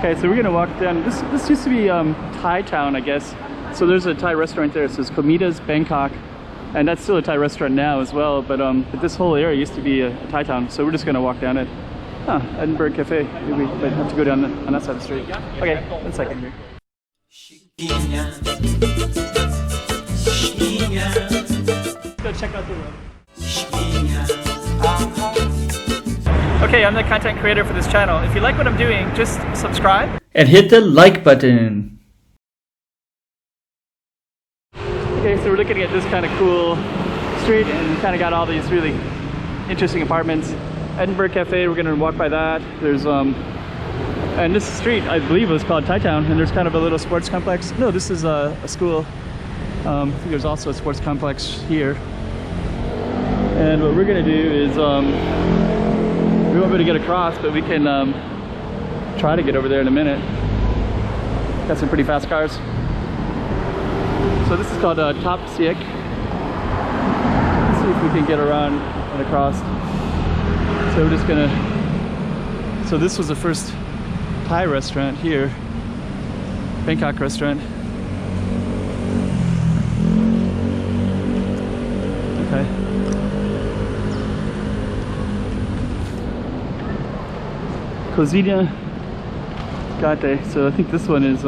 Okay, so we're gonna walk down. This used to be Thai town, I guess. So there's a Thai restaurant there. It says Comidas Bangkok, and that's still a Thai restaurant now as well. But this whole area used to be a Thai town. So we're just gonna walk down it. Edinburgh Cafe. Maybe we might have to go down on that side of the street. Okay, 1 second here. Go check out the room. Okay, I'm the content creator for this channel. If you like what I'm doing, just subscribe and hit the like button. Okay, so we're looking at this kind of cool street and kind of got all these really interesting apartments. Edinburgh Cafe, we're gonna walk by that. There's and this street, I believe, was called Thai Town, and there's kind of a little sports complex. No, this is a school. I think there's also a sports complex here. And what we're gonna do is, we won't be able to get across, but we can try to get over there in a minute. Got some pretty fast cars. So this is called Top Siek. Let's see if we can get around and across. So we're just gonna, so this was the first Thai restaurant here, Bangkok restaurant. Okay. Cozina Cotai. So I think this one is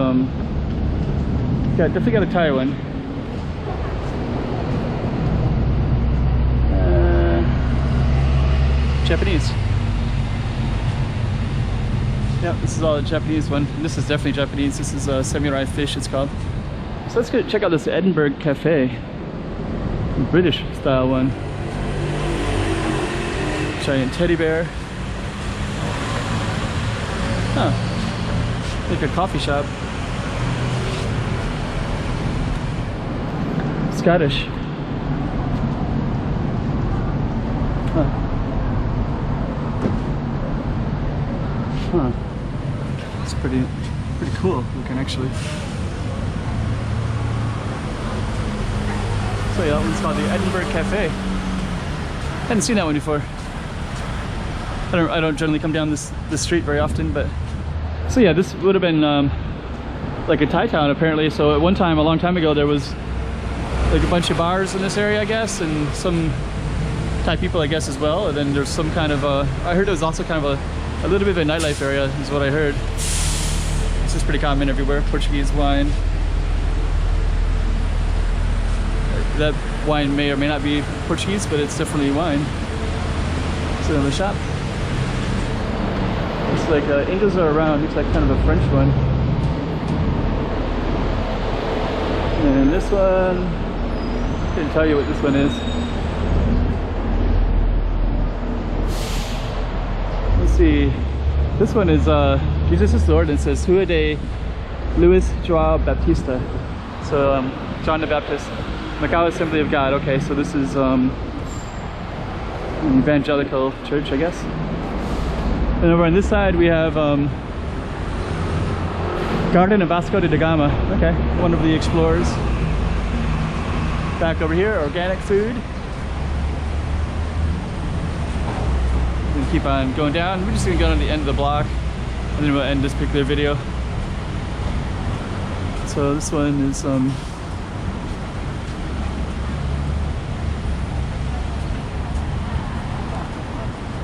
definitely got a Thai one. Japanese. Yeah, this is all a Japanese one. And this is definitely Japanese. This is samurai fish, it's called. So let's go check out this Edinburgh Cafe. British style one. Giant teddy bear. Huh. Like a coffee shop. Scottish. Huh. Huh. It's pretty cool looking, actually. So yeah, that one's called the Edinburgh Cafe. Hadn't seen that one before. I don't generally come down this street very often, but so yeah, this would have been like a Thai town apparently. So at one time, a long time ago, there was like a bunch of bars in this area, I guess, and some Thai people, I guess, as well. And then there's some kind of I heard it was also kind of a little bit of a nightlife area, is what I heard. This is pretty common everywhere. Portuguese wine. That wine may or may not be Portuguese, but it's definitely wine. So in the shop. It's like Angels Are Around. Looks like kind of a French one. And this one, I couldn't tell you what this one is. Let's see. This one is Jesus is Lord, and it says Rua de Luis João Baptista. So John the Baptist. Macau Assembly of God. Okay, so this is an evangelical church, I guess. And over on this side we have Garden of Vasco da Gama. Okay, one of the explorers. Back over here, organic food. We keep on going down. We're just gonna go to the end of the block, and then we'll end this particular video. So this one is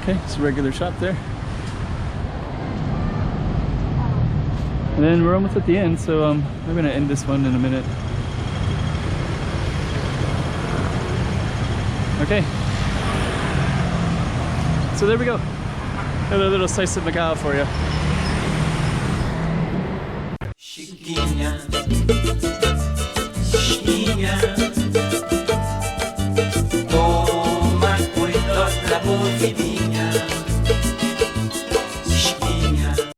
okay, it's a regular shop there. And then we're almost at the end, so I'm gonna end this one in a minute. Okay. So there we go. Another little slice of Macau for you.